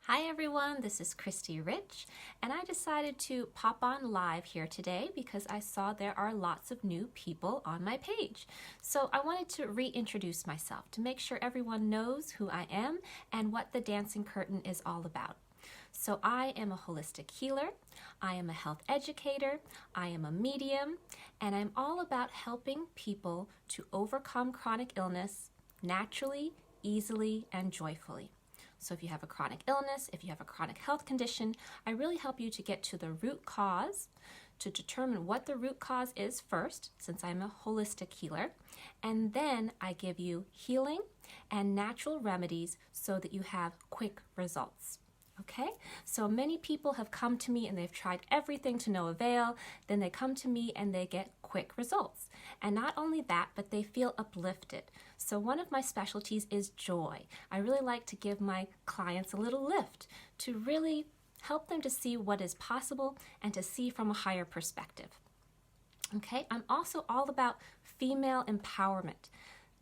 Hi everyone, this is Khristee Rich, and I decided to pop on live here today because I saw there are lots of new people on my page. So I wanted to reintroduce myself to make sure everyone knows who I am and what the Dancing Curtain is all about. So I am a holistic healer, I am a health educator, I am a medium, and I'm all about helping people to overcome chronic illness naturally, easily, and joyfully. So if you have a chronic illness, if you have a chronic health condition, I really help you to get to the root cause, to determine what the root cause is first, since I'm a holistic healer, and then I give you healing and natural remedies so that you have quick results. Okay, so many people have come to me and they've tried everything to no avail. Then they come to me and they get quick results. And not only that, but they feel uplifted. So one of my specialties is joy. I really like to give my clients a little lift to really help them to see what is possible and to see from a higher perspective. Okay, I'm also all about female empowerment.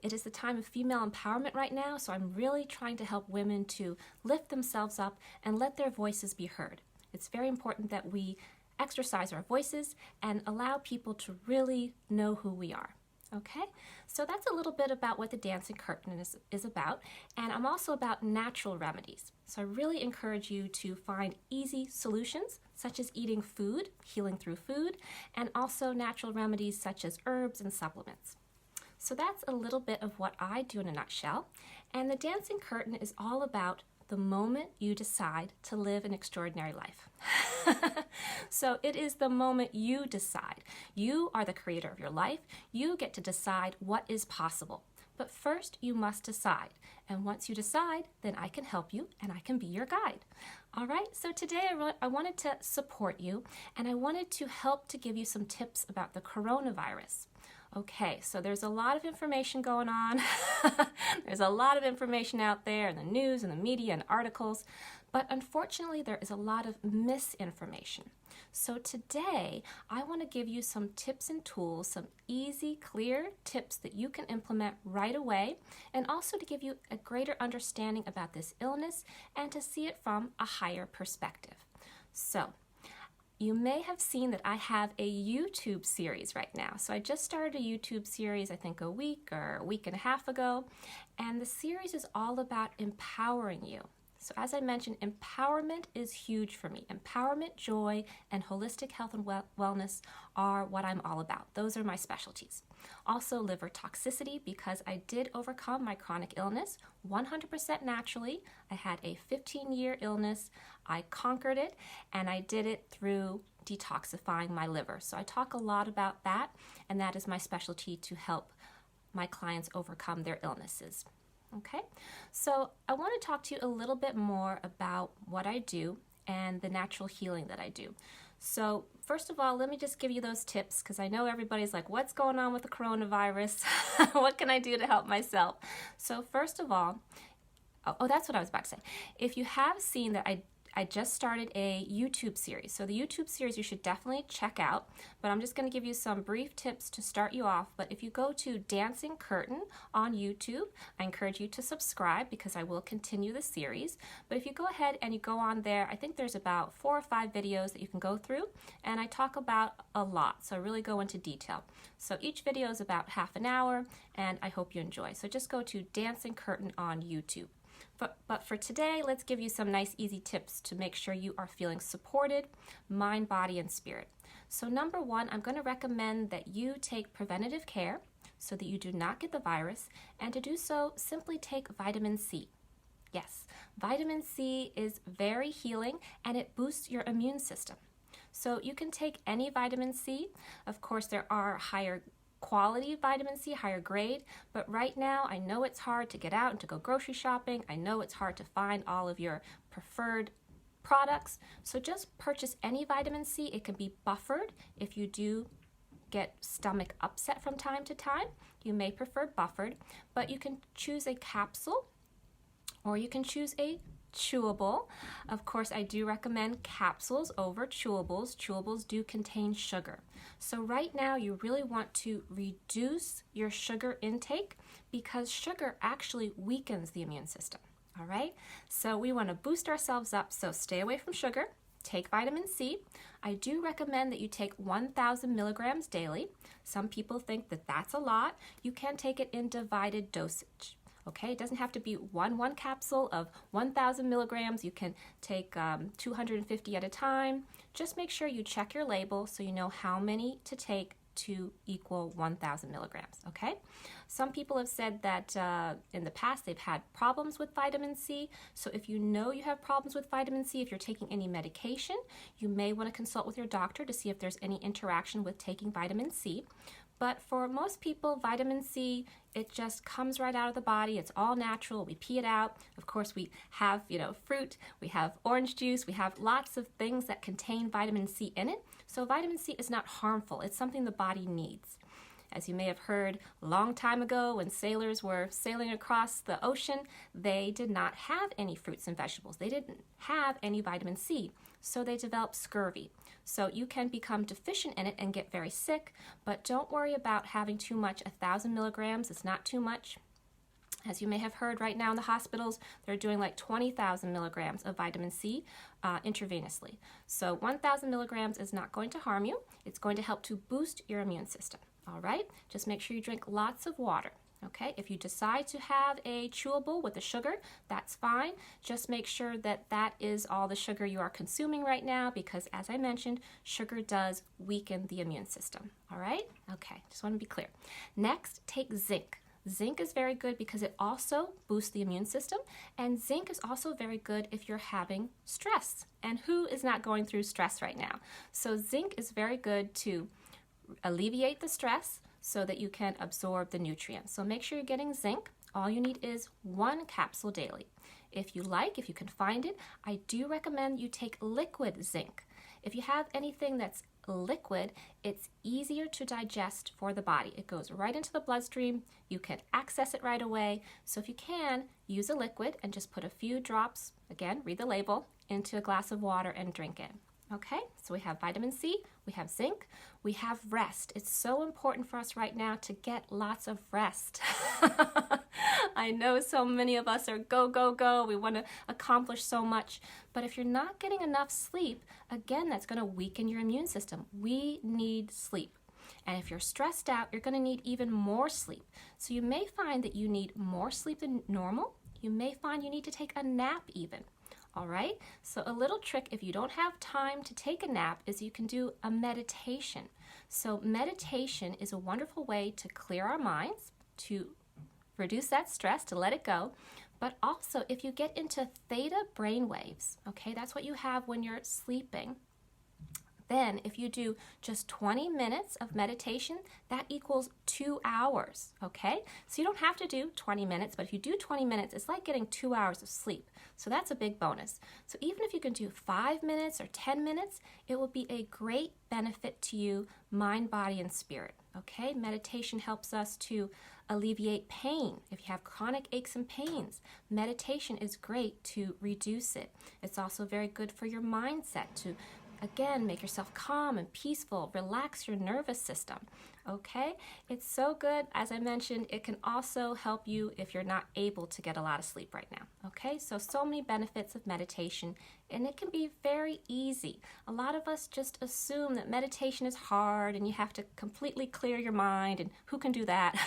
It is the time of female empowerment right now, so I'm really trying to help women to lift themselves up and let their voices be heard. It's very important that we exercise our voices and allow people to really know who we are. Okay, so that's a little bit about what the Dancing Curtain is about, and I'm also about natural remedies. So I really encourage you to find easy solutions, such as eating food, healing through food, and also natural remedies such as herbs and supplements. So that's a little bit of what I do in a nutshell. And the Dancing Curtain is all about the moment you decide to live an extraordinary life. So it is the moment you decide. You are the creator of your life. You get to decide what is possible. But first you must decide. And once you decide, then I can help you and I can be your guide. All right, so today I wanted to support you and I wanted to help to give you some tips about the coronavirus. Okay, so there's a lot of information going on. There's a lot of information out there in the news and the media and articles, but unfortunately there is a lot of misinformation. So today I want to give you some tips and tools, some easy, clear tips that you can implement right away, and also to give you a greater understanding about this illness and to see it from a higher perspective. So you may have seen that I have a YouTube series right now. So I just started a YouTube series, I think a week or a week and a half ago, and the series is all about empowering you. So as I mentioned, empowerment is huge for me. Empowerment, joy, and holistic health and wellness are what I'm all about. Those are my specialties. Also liver toxicity, because I did overcome my chronic illness 100% naturally. I had a 15-year illness. I conquered it, and I did it through detoxifying my liver. So I talk a lot about that, and that is my specialty to help my clients overcome their illnesses. Okay, so I want to talk to you a little bit more about what I do and the natural healing that I do. So first of all, let me just give you those tips because I know everybody's like, what's going on with the coronavirus? What can I do to help myself? So first of all, that's what I was about to say. If you have seen that I just started a YouTube series. So the YouTube series you should definitely check out, but I'm just going to give you some brief tips to start you off. But if you go to Dancing Curtain on YouTube, I encourage you to subscribe because I will continue the series. But if you go ahead and you go on there, I think there's about 4 or 5 videos that you can go through, and I talk about a lot, so I really go into detail. So each video is about half an hour, and I hope you enjoy. So just go to Dancing Curtain on YouTube. But for today, let's give you some nice easy tips to make sure you are feeling supported, mind, body, and spirit. So number 1, I'm going to recommend that you take preventative care so that you do not get the virus, and to do so, simply take vitamin C. Yes, vitamin C is very healing and it boosts your immune system. So you can take any vitamin C. Of course, there are higher quality vitamin C, higher grade, but right now I know it's hard to get out and to go grocery shopping. I know it's hard to find all of your preferred products, so just purchase any vitamin C. It can be buffered if you do get stomach upset from time to time. You may prefer buffered, but you can choose a capsule or you can choose a chewable. Of course, I do recommend capsules over chewables. Chewables do contain sugar. So right now you really want to reduce your sugar intake because sugar actually weakens the immune system. All right, so we want to boost ourselves up, so stay away from sugar. Take vitamin C. I do recommend that you take 1,000 milligrams daily. Some people think that that's a lot. You can take it in divided dosage. Okay, it doesn't have to be one capsule of 1,000 milligrams. You can take 250 at a time. Just make sure you check your label so you know how many to take to equal 1,000 milligrams, okay? Some people have said that in the past they've had problems with vitamin C. So if you know you have problems with vitamin C, if you're taking any medication, you may want to consult with your doctor to see if there's any interaction with taking vitamin C. But for most people, vitamin C, it just comes right out of the body. It's all natural. We pee it out. Of course, we have, fruit. We have orange juice. We have lots of things that contain vitamin C in it. So vitamin C is not harmful. It's something the body needs. As you may have heard a long time ago when sailors were sailing across the ocean, they did not have any fruits and vegetables. They didn't have any vitamin C, so they developed scurvy. So you can become deficient in it and get very sick, but don't worry about having too much. 1,000 milligrams is not too much. As you may have heard right now in the hospitals, they're doing like 20,000 milligrams of vitamin C intravenously. So 1,000 milligrams is not going to harm you. It's going to help to boost your immune system. All right, just make sure you drink lots of water. Okay, if you decide to have a chewable with the sugar, that's fine. Just make sure that that is all the sugar you are consuming right now because, as I mentioned, sugar does weaken the immune system. All right, okay, just want to be clear. Next, take zinc. Zinc is very good because it also boosts the immune system, and zinc is also very good if you're having stress. And who is not going through stress right now? So zinc is very good to alleviate the stress so that you can absorb the nutrients. So make sure you're getting zinc. All you need is 1 capsule daily. If you can find it, I do recommend you take liquid zinc. If you have anything that's liquid, it's easier to digest for the body. It goes right into the bloodstream. You can access it right away. So if you can, use a liquid and just put a few drops, again, read the label, into a glass of water and drink it. Okay, so we have vitamin C, we have zinc, we have rest. It's so important for us right now to get lots of rest. I know so many of us are go, go, go. We want to accomplish so much. But if you're not getting enough sleep, again, that's going to weaken your immune system. We need sleep. And if you're stressed out, you're going to need even more sleep. So you may find that you need more sleep than normal. You may find you need to take a nap even. All right, so a little trick if you don't have time to take a nap is you can do a meditation. So meditation is a wonderful way to clear our minds, to reduce that stress, to let it go. But also if you get into theta brainwaves, okay, that's what you have when you're sleeping. Then if you do just 20 minutes of meditation, that equals 2 hours, okay? So you don't have to do 20 minutes, but if you do 20 minutes, it's like getting 2 hours of sleep. So that's a big bonus. So even if you can do 5 minutes or 10 minutes, it will be a great benefit to you, mind, body, and spirit, okay? Meditation helps us to alleviate pain. If you have chronic aches and pains, meditation is great to reduce it. It's also very good for your mindset to again, make yourself calm and peaceful, relax your nervous system, okay? It's so good. As I mentioned, it can also help you if you're not able to get a lot of sleep right now, okay? So many benefits of meditation, and it can be very easy. A lot of us just assume that meditation is hard and you have to completely clear your mind, and who can do that?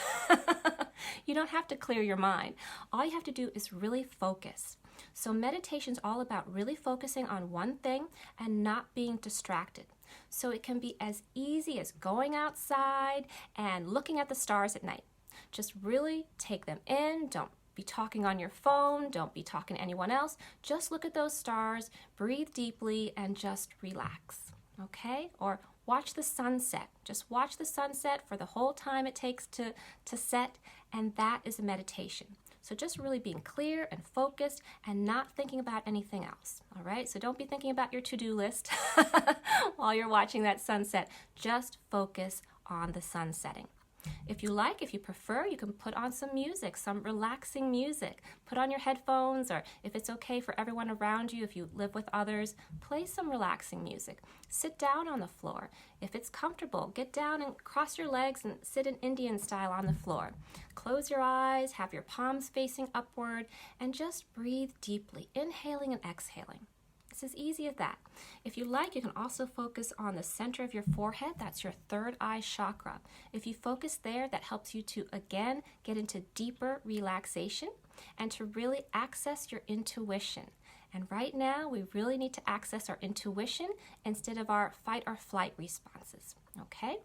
You don't have to clear your mind. All you have to do is really focus. So meditation is all about really focusing on one thing and not being distracted. So it can be as easy as going outside and looking at the stars at night. Just really take them in. Don't be talking on your phone. Don't be talking to anyone else. Just look at those stars, breathe deeply, and just relax, okay? Or watch the sunset. Just watch the sunset for the whole time it takes to set, and that is a meditation. So just really being clear and focused and not thinking about anything else, all right? So don't be thinking about your to-do list while you're watching that sunset. Just focus on the sun setting. If you like, if you prefer, you can put on some music, some relaxing music. Put on your headphones, or if it's okay for everyone around you, if you live with others, play some relaxing music. Sit down on the floor. If it's comfortable, get down and cross your legs and sit in Indian style on the floor. Close your eyes, have your palms facing upward, and just breathe deeply, inhaling and exhaling. It's as easy as that. If you like, you can also focus on the center of your forehead. That's your third eye chakra. If you focus there, that helps you to, again, get into deeper relaxation and to really access your intuition. And right now, we really need to access our intuition instead of our fight or flight responses, okay?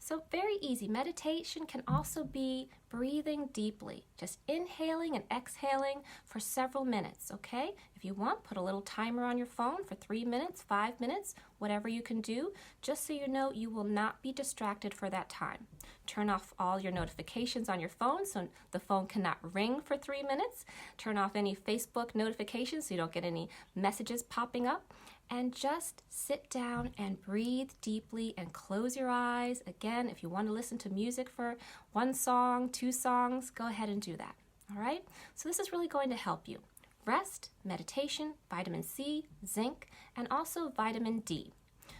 So very easy. Meditation can also be breathing deeply, just inhaling and exhaling for several minutes, okay? If you want, put a little timer on your phone for 3 minutes, 5 minutes, whatever you can do, just so you know you will not be distracted for that time. Turn off all your notifications on your phone so the phone cannot ring for 3 minutes. Turn off any Facebook notifications so you don't get any messages popping up. And just sit down and breathe deeply and close your eyes. Again, if you want to listen to music for 1 song, 2 songs, go ahead and do that. All right? So this is really going to help you. Rest, meditation, vitamin C, zinc, and also vitamin D.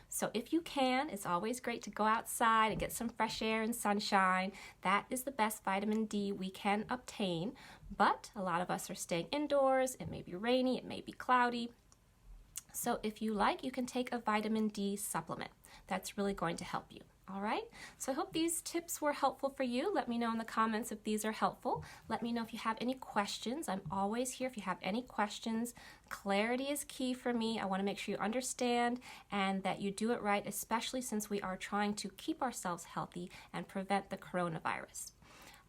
So if you can, it's always great to go outside and get some fresh air and sunshine. That is the best vitamin D we can obtain. But a lot of us are staying indoors. It may be rainy, it may be cloudy. So if you like, you can take a vitamin D supplement. That's really going to help you. All right? So I hope these tips were helpful for you. Let me know in the comments if these are helpful. Let me know if you have any questions. I'm always here if you have any questions. Clarity is key for me. I want to make sure you understand and that you do it right, especially since we are trying to keep ourselves healthy and prevent the coronavirus.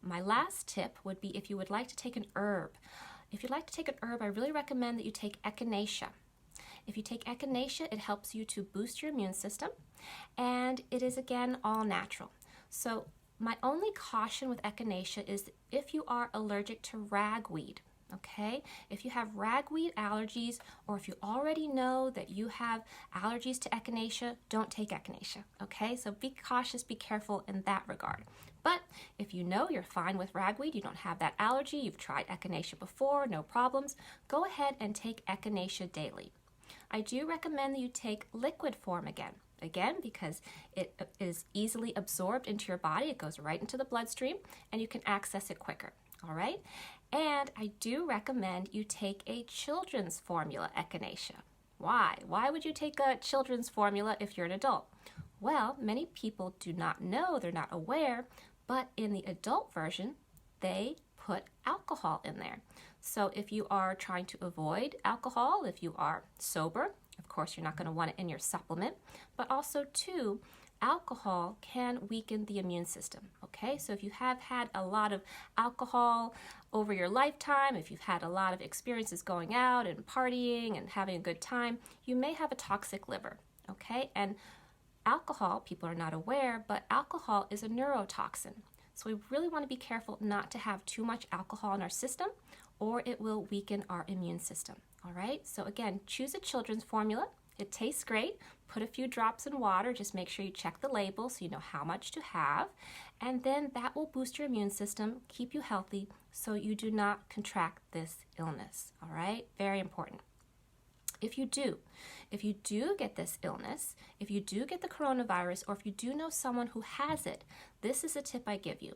My last tip would be if you would like to take an herb. If you'd like to take an herb, I really recommend that you take echinacea. If you take echinacea, it helps you to boost your immune system, and it is, again, all natural. So my only caution with echinacea is if you are allergic to ragweed, okay? If you have ragweed allergies, or if you already know that you have allergies to echinacea, don't take echinacea, okay? So be cautious, be careful in that regard. But if you know you're fine with ragweed, you don't have that allergy, you've tried echinacea before, no problems, go ahead and take echinacea daily. I do recommend that you take liquid form again, because it is easily absorbed into your body. It goes right into the bloodstream, and you can access it quicker, all right? And I do recommend you take a children's formula echinacea. Why? Why would you take a children's formula if you're an adult? Well, many people do not know, they're not aware, but in the adult version, they put alcohol in there. So if you are trying to avoid alcohol, if you are sober, of course you're not going to want it in your supplement, but also too, alcohol can weaken the immune system, okay? So if you have had a lot of alcohol over your lifetime, if you've had a lot of experiences going out and partying and having a good time, you may have a toxic liver, okay? And alcohol, people are not aware, but alcohol is a neurotoxin. So we really want to be careful not to have too much alcohol in our system, or it will weaken our immune system, all right? So again, choose a children's formula. It tastes great. Put a few drops in water. Just make sure you check the label so you know how much to have. And then that will boost your immune system, keep you healthy, so you do not contract this illness, all right? Very important. If you do get this illness, if you do get the coronavirus, or if you do know someone who has it, this is a tip I give you.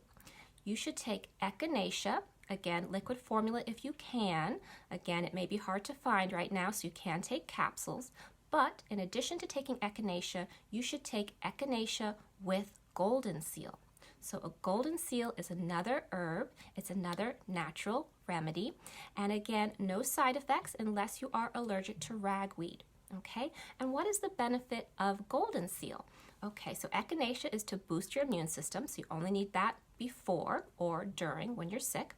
You should take echinacea, again, liquid formula if you can. Again, it may be hard to find right now, so you can take capsules. But in addition to taking echinacea, you should take echinacea with golden seal. So a golden seal is another herb. It's another natural remedy. And again, no side effects unless you are allergic to ragweed. Okay? And what is the benefit of golden seal? Okay, so echinacea is to boost your immune system, so you only need that before or during when you're sick.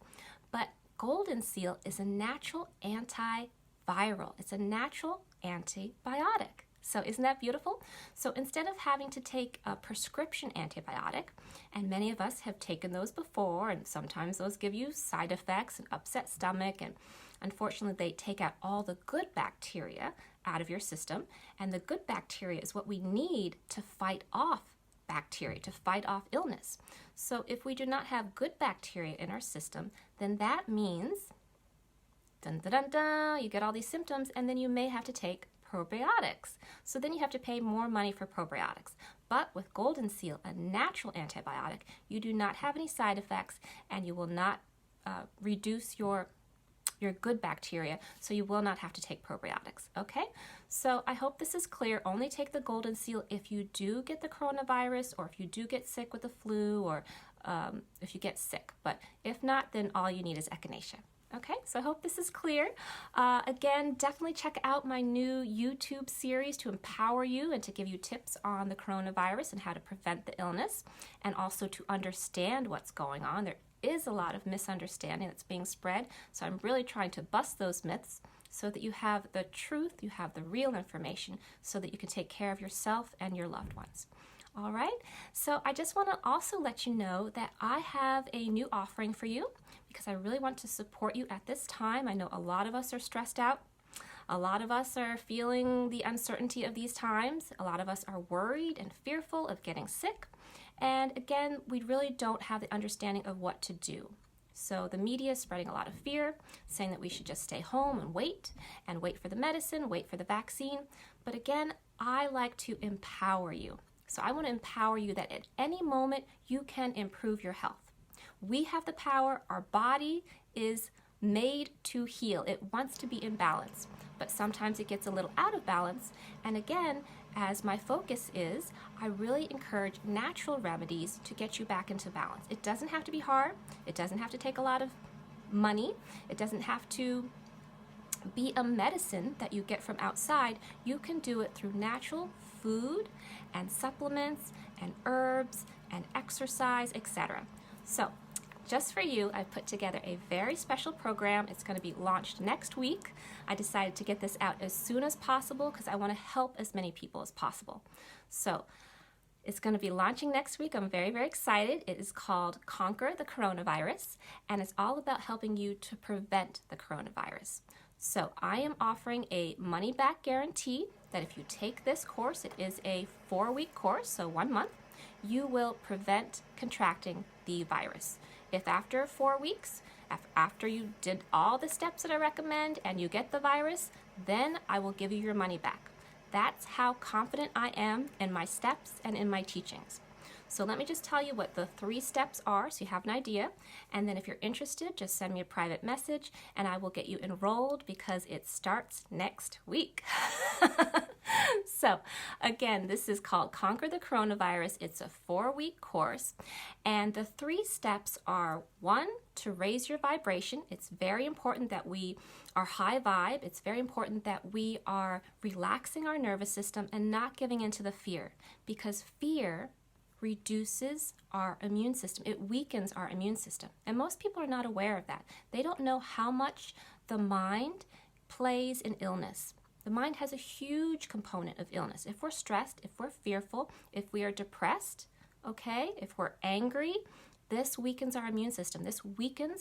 But golden seal is a natural antiviral. It's a natural antibiotic. So isn't that beautiful? So instead of having to take a prescription antibiotic, and many of us have taken those before, and sometimes those give you side effects and upset stomach, and unfortunately they take out all the good bacteria out of your system, and the good bacteria is what we need to fight off bacteria to fight off illness. So if we do not have good bacteria in our system, then that means, dun, dun, dun, dun, you get all these symptoms, and then you may have to take probiotics. So then you have to pay more money for probiotics. But with Golden Seal, a natural antibiotic, you do not have any side effects, and you will not reduce your good bacteria, so you will not have to take probiotics, okay? So I hope this is clear. Only take the Golden Seal if you do get the coronavirus, or if you do get sick with the flu, or if you get sick. But if not, then all you need is echinacea. Okay, so I hope this is clear. Again, definitely check out my new YouTube series to empower you and to give you tips on the coronavirus and how to prevent the illness, and also to understand what's going on. There is a lot of misunderstanding that's being spread, so I'm really trying to bust those myths so that you have the truth, you have the real information, so that you can take care of yourself and your loved ones. All right, so I just want to also let you know that I have a new offering for you, because I really want to support you at this time. I know a lot of us are stressed out. A lot of us are feeling the uncertainty of these times. A lot of us are worried and fearful of getting sick. And again, we really don't have the understanding of what to do. So the media is spreading a lot of fear, saying that we should just stay home and wait for the medicine, wait for the vaccine. But again, I like to empower you. So I want to empower you that at any moment you can improve your health. We have the power. Our body is made to heal. It wants to be in balance, but sometimes it gets a little out of balance. And again, as my focus is, I really encourage natural remedies to get you back into balance. It doesn't have to be hard. It doesn't have to take a lot of money. It doesn't have to be a medicine that you get from outside. You can do it through natural food and supplements and herbs and exercise, etc. So just for you, I've put together a very special program. It's going to be launched next week. I decided to get this out as soon as possible because I want to help as many people as possible. So it's going to be launching next week. I'm very, very excited. It is called Conquer the Coronavirus, and it's all about helping you to prevent the coronavirus. So I am offering a money-back guarantee that if you take this course, it is a 4-week course, so 1 month, you will prevent contracting the virus. If after 4 weeks, after you did all the steps that I recommend and you get the virus, then I will give you your money back. That's how confident I am in my steps and in my teachings. So let me just tell you what the 3 steps are so you have an idea. And then if you're interested, just send me a private message and I will get you enrolled because it starts next week. So again, this is called Conquer the Coronavirus. It's a 4-week course. And the 3 steps are: 1, to raise your vibration. It's very important that we are high vibe. It's very important that we are relaxing our nervous system and not giving into the fear, because fear reduces our immune system. It weakens our immune system. And most people are not aware of that. They don't know how much the mind plays in illness. The mind has a huge component of illness. If we're stressed, if we're fearful, if we are depressed, okay, if we're angry, this weakens our immune system. This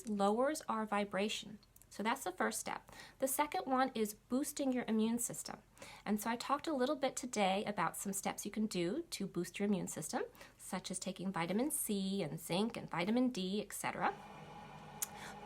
lowers our vibration. So that's the first step. The second one is boosting your immune system. And so I talked a little bit today about some steps you can do to boost your immune system, such as taking vitamin C and zinc and vitamin D, etc.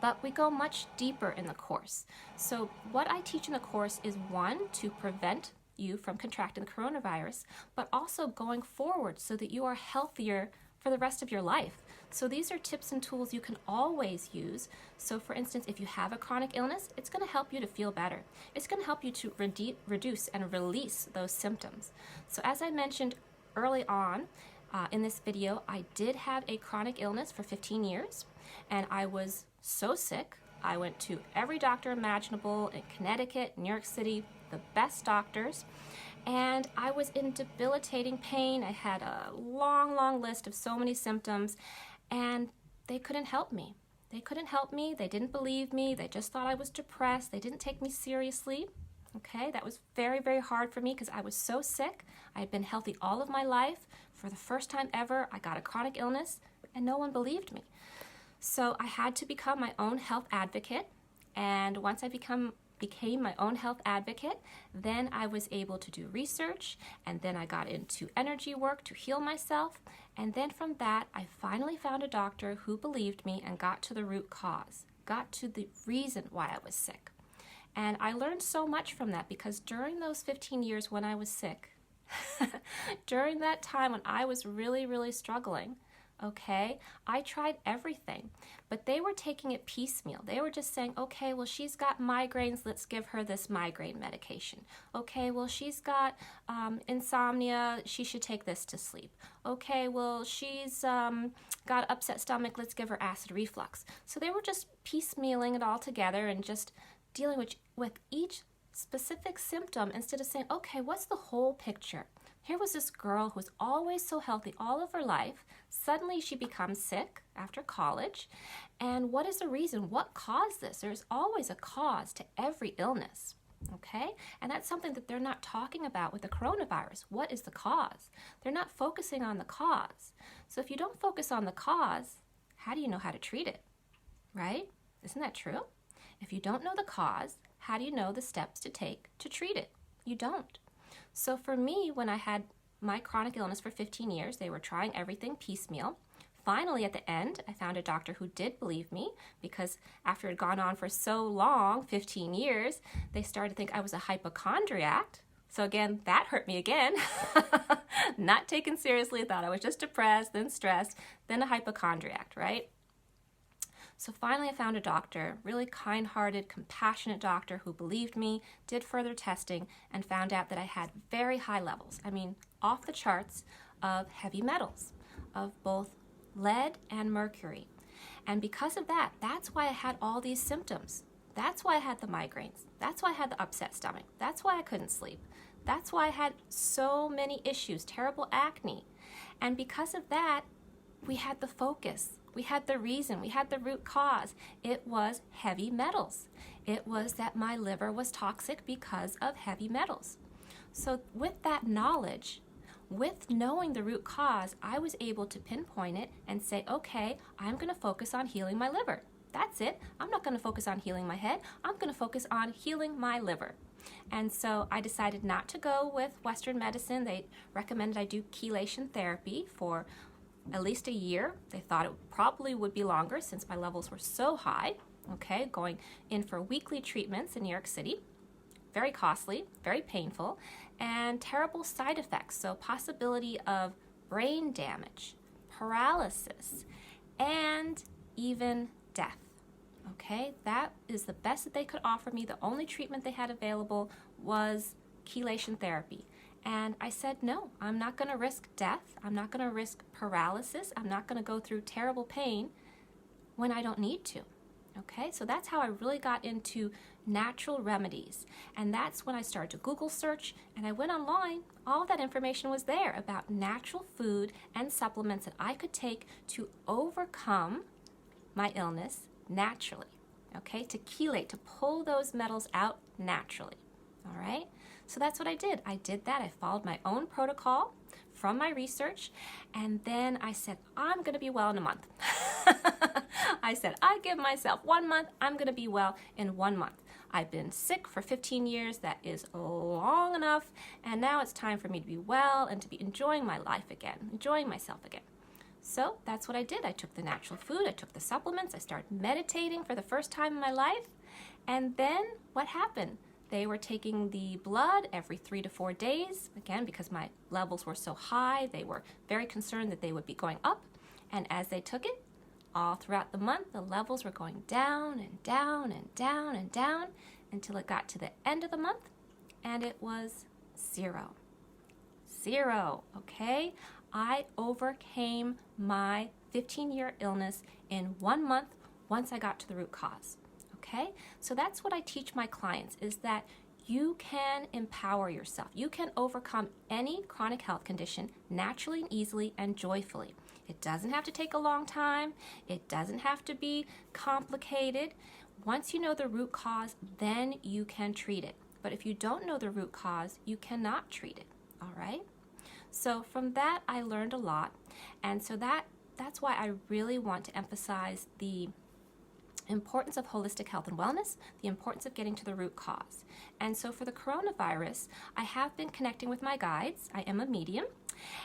But we go much deeper in the course. So what I teach in the course is, 1, to prevent you from contracting the coronavirus, but also going forward so that you are healthier for the rest of your life. So these are tips and tools you can always use. So for instance, if you have a chronic illness, it's going to help you to feel better. It's going to help you to reduce and release those symptoms. So as I mentioned early on in this video, I did have a chronic illness for 15 years, and I was so sick. I went to every doctor imaginable in Connecticut, New York City, the best doctors, and I was in debilitating pain. I had a long, long list of so many symptoms, and they couldn't help me. They couldn't help me. They didn't believe me. They just thought I was depressed. They didn't take me seriously. Okay, that was very, very hard for me because I was so sick. I had been healthy all of my life. For the first time ever, I got a chronic illness, and no one believed me. So I had to become my own health advocate, and once I become became my own health advocate. Then I was able to do research, and then I got into energy work to heal myself. And then from that, I finally found a doctor who believed me and got to the root cause, got to the reason why I was sick. And I learned so much from that, because during those 15 years when I was sick, during that time when I was really, really struggling, okay, I tried everything, but they were taking it piecemeal. They were just saying, okay, well, she's got migraines, let's give her this migraine medication. Okay, well, she's got insomnia, she should take this to sleep. Okay, well, she's got upset stomach, let's give her acid reflux. So they were just piecemealing it all together and just dealing with each specific symptom instead of saying, okay, what's the whole picture? Here was this girl who was always so healthy all of her life. Suddenly she becomes sick after college. And what is the reason? What caused this? There's always a cause to every illness, okay? And that's something that they're not talking about with the coronavirus. What is the cause? They're not focusing on the cause. So if you don't focus on the cause, how do you know how to treat it, right? Isn't that true? If you don't know the cause, how do you know the steps to take to treat it? You don't. So for me, when I had my chronic illness for 15 years, they were trying everything piecemeal. Finally, at the end, I found a doctor who did believe me, because after it had gone on for so long, 15 years, they started to think I was a hypochondriac. So again, that hurt me again. Not taken seriously, thought I was just depressed, then stressed, then a hypochondriac, right? So finally I found a doctor, really kind-hearted, compassionate doctor who believed me, did further testing, and found out that I had very high levels, I mean off the charts, of heavy metals, of both lead and mercury. And because of that, that's why I had all these symptoms. That's why I had the migraines. That's why I had the upset stomach. That's why I couldn't sleep. That's why I had so many issues, terrible acne. And because of that, we had the focus. We had the reason, we had the root cause. It was heavy metals. It was that my liver was toxic because of heavy metals. So with that knowledge, with knowing the root cause, I was able to pinpoint it and say, okay, I'm going to focus on healing my liver. That's it. I'm not going to focus on healing my head. I'm going to focus on healing my liver. And so I decided not to go with Western medicine. They recommended I do chelation therapy for at least a year. They thought it probably would be longer since my levels were so high, okay, going in for weekly treatments in New York City. Very costly, very painful, and terrible side effects. So possibility of brain damage, paralysis, and even death. Okay, that is the best that they could offer me. The only treatment they had available was chelation therapy. And I said, no, I'm not going to risk death. I'm not going to risk paralysis. I'm not going to go through terrible pain when I don't need to. Okay, so that's how I really got into natural remedies. And that's when I started to Google search, and I went online. All that information was there about natural food and supplements that I could take to overcome my illness naturally. Okay, to chelate, to pull those metals out naturally. All right. So that's what I did. I did that. I followed my own protocol from my research, and then I said, I'm going to be well in a month. I said, I give myself 1 month. I'm going to be well in 1 month. I've been sick for 15 years. That is long enough, and now it's time for me to be well and to be enjoying my life again, enjoying myself again. So that's what I did. I took the natural food. I took the supplements. I started meditating for the first time in my life, and then what happened? They were taking the blood every 3 to 4 days. Again, because my levels were so high, they were very concerned that they would be going up. And as they took it, all throughout the month, the levels were going down and down and down and down until it got to the end of the month, and it was 0. 0, okay? I overcame my 15-year illness in 1 month once I got to the root cause. Okay, so that's what I teach my clients, is that you can empower yourself. You can overcome any chronic health condition naturally and easily and joyfully. It doesn't have to take a long time. It doesn't have to be complicated. Once you know the root cause, then you can treat it. But if you don't know the root cause, you cannot treat it, all right? So from that, I learned a lot. And so that's why I really want to emphasize the importance of holistic health and wellness, the importance of getting to the root cause. And so for the coronavirus, I have been connecting with my guides. I am a medium,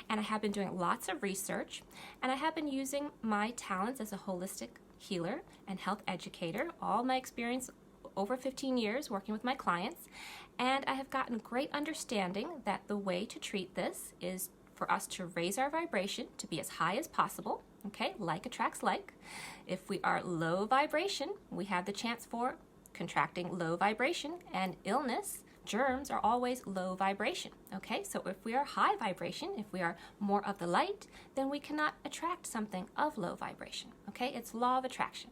and I have been doing lots of research, and I have been using my talents as a holistic healer and health educator, all my experience over 15 years working with my clients, and I have gotten great understanding that the way to treat this is for us to raise our vibration to be as high as possible. Okay, like attracts like. If we are low vibration, we have the chance for contracting low vibration, and illness, germs are always low vibration. Okay, so if we are high vibration, if we are more of the light, then we cannot attract something of low vibration. Okay, it's law of attraction.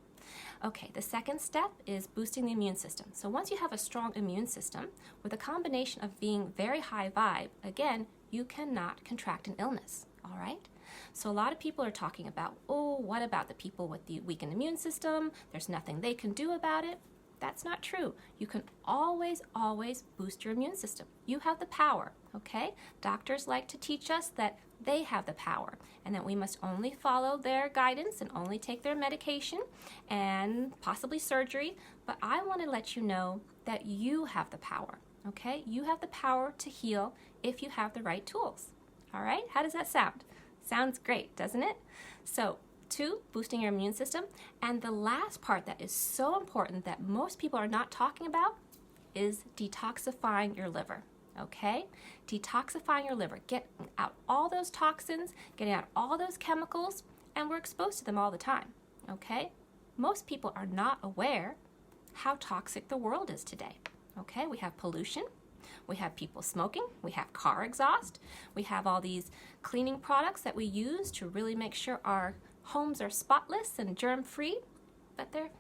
Okay, the second step is boosting the immune system. So once you have a strong immune system, with a combination of being very high vibe, again, you cannot contract an illness. All right? So a lot of people are talking about, oh, what about the people with the weakened immune system? There's nothing they can do about it. That's not true. You can always, always boost your immune system. You have the power, okay? Doctors like to teach us that they have the power and that we must only follow their guidance and only take their medication and possibly surgery. But I want to let you know that you have the power, okay? You have the power to heal if you have the right tools, all right? How does that sound? Sounds great, doesn't it? So 2, boosting your immune system. And the last part that is so important that most people are not talking about is detoxifying your liver, okay? Detoxifying your liver, getting out all those toxins, getting out all those chemicals, and we're exposed to them all the time, okay? Most people are not aware how toxic the world is today, okay? We have pollution. We have people smoking, we have car exhaust, we have all these cleaning products that we use to really make sure our homes are spotless and germ-free, but they're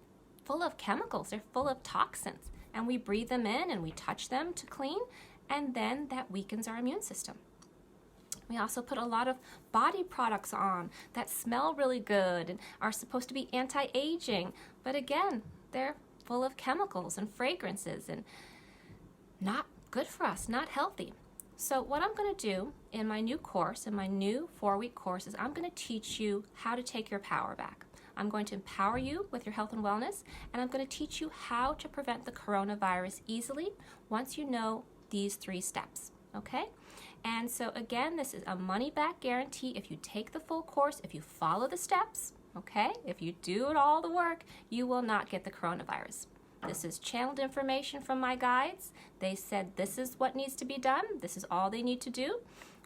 full of chemicals, they're full of toxins, and we breathe them in and we touch them to clean, and then that weakens our immune system. We also put a lot of body products on that smell really good and are supposed to be anti-aging, but again, they're full of chemicals and fragrances and not good for us, not healthy. So what I'm going to do in my new course, in my new 4-week course, is I'm going to teach you how to take your power back. I'm going to empower you with your health and wellness, and I'm going to teach you how to prevent the coronavirus easily once you know these 3 steps, okay? And so again, this is a money-back guarantee if you take the full course, if you follow the steps, okay? If you do all the work, you will not get the coronavirus. This is channeled information from my guides. They said this is what needs to be done. This is all they need to do.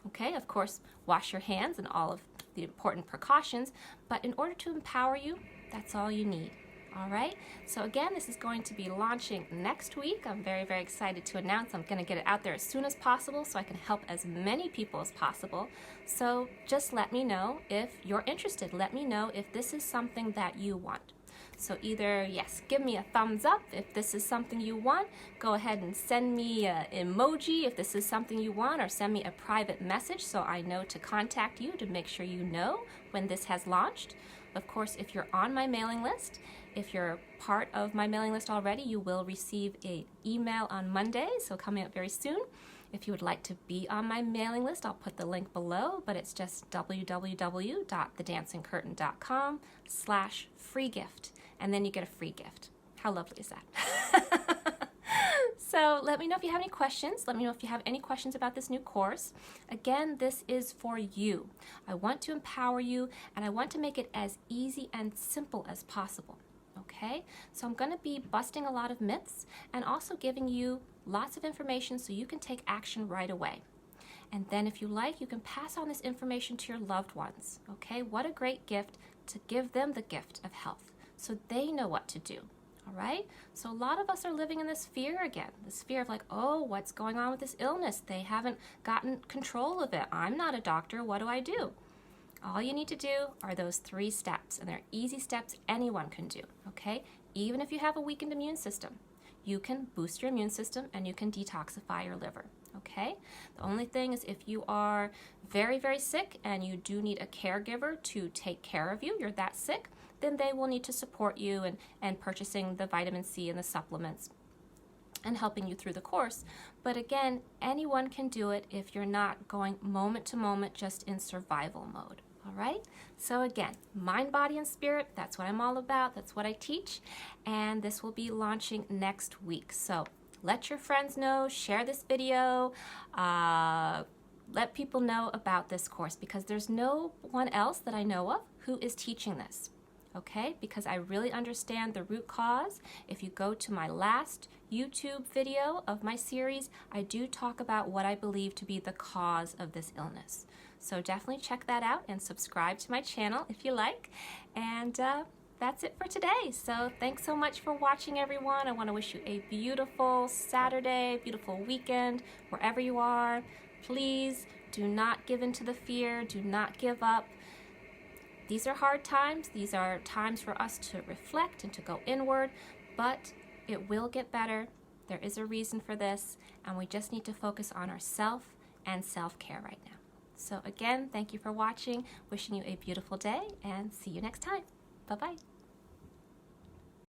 Okay, of course, wash your hands and all of the important precautions. But in order to empower you, that's all you need. All right, so again, this is going to be launching next week. I'm very, very excited to announce I'm going to get it out there as soon as possible so I can help as many people as possible. So just let me know if you're interested. Let me know if this is something that you want. So either, yes, give me a thumbs up if this is something you want. Go ahead and send me an emoji if this is something you want, or send me a private message so I know to contact you to make sure you know when this has launched. Of course, if you're on my mailing list, if you're part of my mailing list already, you will receive an email on Monday, so coming up very soon. If you would like to be on my mailing list, I'll put the link below, but it's just www.thedancingcurtain.com/free gift. And then you get a free gift. How lovely is that? So let me know if you have any questions. Let me know if you have any questions about this new course. Again, this is for you. I want to empower you, and I want to make it as easy and simple as possible. Okay? So I'm going to be busting a lot of myths and also giving you lots of information so you can take action right away. And then if you like, you can pass on this information to your loved ones. Okay? What a great gift to give them the gift of health, so they know what to do, all right? So a lot of us are living in this fear again, this fear of like, oh, what's going on with this illness? They haven't gotten control of it. I'm not a doctor. What do I do? All you need to do are those 3 steps, and they're easy steps anyone can do, okay? Even if you have a weakened immune system, you can boost your immune system and you can detoxify your liver, okay? The only thing is if you are very, very sick and you do need a caregiver to take care of you, you're that sick, then they will need to support you and purchasing the vitamin C and the supplements and helping you through the course. But again, anyone can do it if you're not going moment to moment just in survival mode. All right, so again, mind, body, and spirit, that's what I'm all about. That's what I teach. And this will be launching next week. So let your friends know, share this video, let people know about this course because there's no one else that I know of who is teaching this. Okay, because I really understand the root cause. If you go to my last YouTube video of my series, I do talk about what I believe to be the cause of this illness. So definitely check that out and subscribe to my channel if you like. And that's it for today. So thanks so much for watching, everyone. I want to wish you a beautiful Saturday, beautiful weekend, wherever you are. Please do not give in to the fear. Do not give up. These are hard times. These are times for us to reflect and to go inward, but it will get better. There is a reason for this, and we just need to focus on ourselves and self-care right now. So again, thank you for watching. Wishing you a beautiful day, and see you next time. Bye-bye.